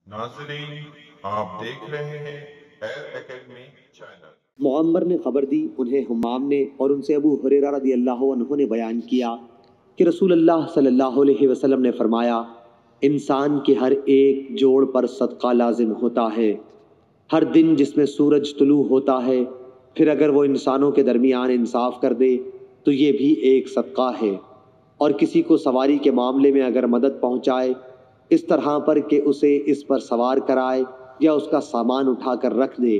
नाज़रीन, आप देख रहे हैं एयर एकेडमी चैनल। मुअम्मर ने खबर दी, उन्हें हम्माम ने और उनसे अबू हुरैरा रज़ियल्लाहु अन्हु ने बयान किया कि रसूलुल्लाह सल्लल्लाहु अलैहि वसल्लम ने फरमाया, इंसान के हर एक जोड़ पर सदका लाजिम होता है। हर दिन जिसमें सूरज तुलू होता है, फिर अगर वो इंसानों के दरमियान इंसाफ कर दे तो ये भी एक सदका है। और किसी को सवारी के मामले में अगर मदद पहुंचाए इस तरह पर कि उसे इस पर सवार कराए या उसका सामान उठाकर रख दे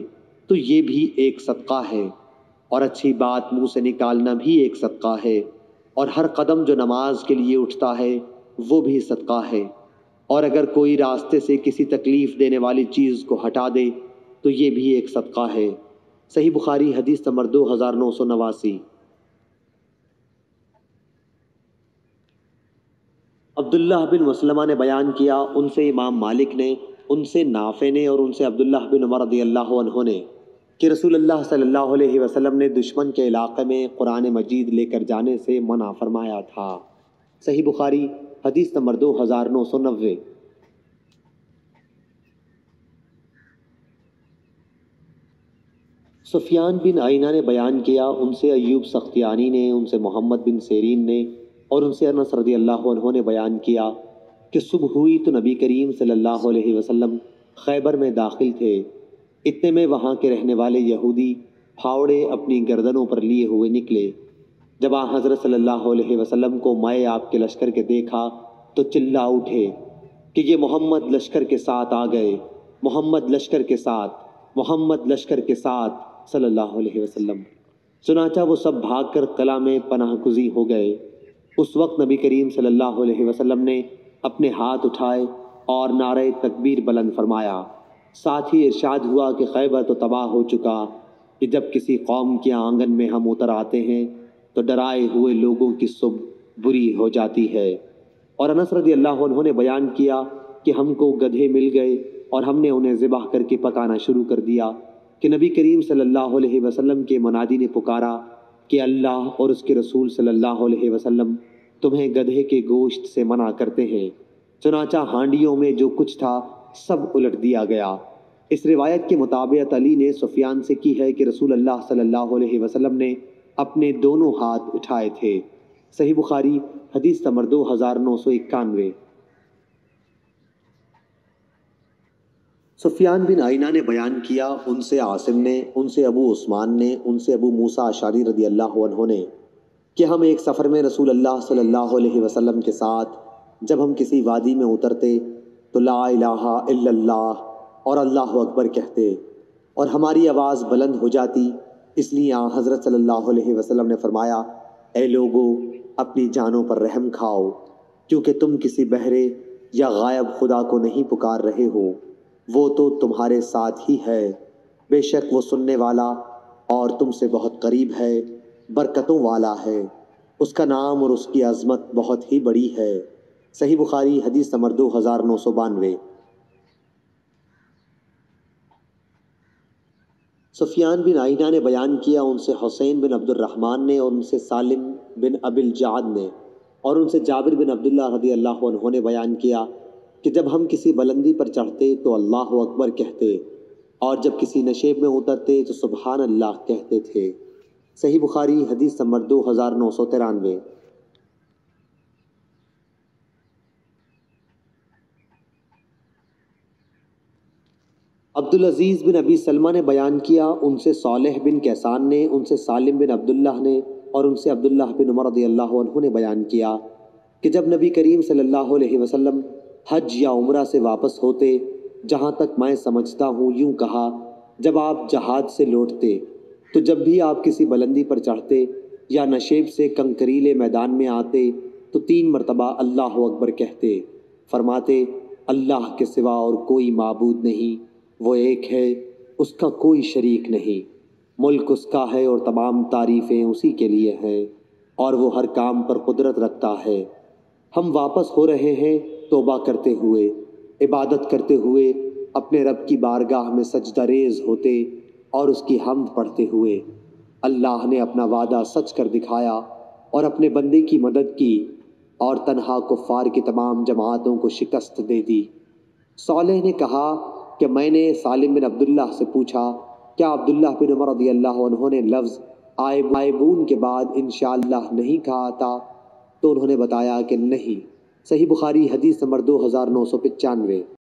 तो ये भी एक सदका है। और अच्छी बात मुंह से निकालना भी एक सदका है। और हर कदम जो नमाज के लिए उठता है वो भी सदका है। और अगर कोई रास्ते से किसी तकलीफ देने वाली चीज़ को हटा दे तो ये भी एक सदका है। सही बुखारी हदीस नंबर 2989। अब्दुल्लाह बिन मसलमा ने बयान किया, उनसे इमाम मालिक ने, उनसे नाफे ने और उनसे अब्दुल्लाह बिन उमर रज़ियल्लाहु अन्हु ने कि रसूलुल्लाह सल्लल्लाहु अलैहि वसल्लम ने दुश्मन के इलाक़े में कुरान मजीद लेकर जाने से मना फरमाया था। सही बुखारी हदीस नंबर 2990। सुफियान बिन आइना ने बयान किया, उनसे अय्यूब सख्तियानी ने, उनसे मोहम्मद बिन सेरीन ने और उनसे अनस रज़ियल्लाहु अन्हु ने बयान किया कि सुबह हुई तो नबी करीम सल्लल्लाहु अलैहि वसल्लम खैबर में दाखिल थे। इतने में वहाँ के रहने वाले यहूदी फावड़े अपनी गर्दनों पर लिए हुए निकले। जब हज़रत सल्लल्लाहु अलैहि वसल्लम को मैं आपके लश्कर के देखा तो चिल्ला उठे कि ये मोहम्मद लश्कर के साथ आ गए, मोहम्मद लश्कर के साथ, मोहम्मद लश्कर के साथ सल्लल्लाहु अलैहि वसल्लम। चुनाचा वो सब भागकर कला में पनाहगुज़ी हो गए। उस वक्त नबी करीम सल्लल्लाहु अलैहि वसल्लम ने अपने हाथ उठाए और नारे तकबीर बुलंद फरमाया। साथ ही इरशाद हुआ कि खैबर तो तबाह हो चुका कि जब किसी कौम के आंगन में हम उतर आते हैं तो डराए हुए लोगों की सुबह बुरी हो जाती है। और अनस रज़ियल्लाहु अन्हु ने बयान किया कि हमको गधे मिल गए और हमने उन्हें ज़िबाह करके पकाना शुरू कर दिया कि नबी करीम सल्लल्लाहु अलैहि वसल्लम के मुनादी ने पुकारा कि अल्लाह और उसके रसूल सल्लल्लाहु अलैहि वसल्लम तुम्हें गधे के गोश्त से मना करते हैं। चुनाचा हांडियों में जो कुछ था सब उलट दिया गया। इस रिवायत के मुताबिक अली ने सुफियान से की है कि रसूल अल्लाह सल्लल्लाहु अलैहि वसल्लम ने अपने दोनों हाथ उठाए थे। सही बुखारी हदीस नंबर 2991। सुफियान बिन आइना ने बयान किया, उनसे आसिम ने, उनसे अबू उस्मान ने, उनसे अबू मूसा अशारी रज़ियल्लाहु अन्हु ने कि हम एक सफ़र में रसूल अल्लाह सल्लल्लाहु अलैहि वसल्लम के साथ जब हम किसी वादी में उतरते तो ला इलाहा इल्लल्लाह और अल्लाहु अकबर कहते और हमारी आवाज़ बुलंद हो जाती। इसलिए हज़रत सल्लल्लाहु अलैहि वसल्लम ने फरमाया, ए लोगो, अपनी जानों पर रहम खाओ, क्योंकि तुम किसी बहरे या गायब खुदा को नहीं पुकार रहे हो, वो तो तुम्हारे साथ ही है। बेशक वो सुनने वाला और तुमसे बहुत करीब है, बरकतों वाला है। उसका नाम और उसकी अज़मत बहुत ही बड़ी है। सही बुखारी हदीस नंबर 2992। सुफियान बिन आइना ने बयान किया, उनसे हुसैन बिन अब्दुर्रहमान ने और उनसे सालिम बिन अबिल जाद ने और उनसे जाबिर बिन अब्दुल्लाह रज़ियल्लाहु अन्हु ने बयान किया कि जब हम किसी बुलंदी पर चढ़ते तो अल्लाहु अकबर कहते और जब किसी नशेब में उतरते तो सुबहान अल्लाह कहते थे। सही बुखारी हदीस नंबर 2993। अब्दुल अजीज़ बिन अबी सलमा ने बयान किया, उनसे सालेह बिन कैसान ने, उनसे सालिम बिन अब्दुल्लाह ने और उनसे अब्दुल्लाह बिन उमर रज़ियल्लाहु अन्हु ने बयान किया कि जब नबी करीम सल्लल्लाहु अलैहि वसल्लम हज या उम्रा से वापस होते, जहाँ तक मैं समझता हूँ यूँ कहा, जब आप जहाज से लौटते तो जब भी आप किसी बुलंदी पर चढ़ते या नशेब से कंकरीले मैदान में आते तो 3 मरतबा अल्लाहु अकबर कहते, फरमाते अल्लाह के सिवा और कोई माबूद नहीं, वो एक है, उसका कोई शरीक नहीं, मुल्क उसका है और तमाम तारीफ़ें उसी के लिए हैं और वो हर काम पर कुदरत रखता है। हम वापस हो रहे हैं तौबा करते हुए, इबादत करते हुए, अपने रब की बारगाह में सजदारेज़ होते और उसकी हम्द पढ़ते हुए। अल्लाह ने अपना वादा सच कर दिखाया और अपने बंदे की मदद की और तन्हा कुफ़ार की तमाम जमातों को शिकस्त दे दी। صالح نے کہا کہ میں نے سالم بن عبداللہ سے پوچھا کیا عبداللہ بن عمر رضی اللہ عنہ نے لفظ آئبون کے بعد انشاءاللہ نہیں کہا تھا؟ تو انہوں نے بتایا کہ نہیں۔ صحیح بخاری حدیث نمبر 2995۔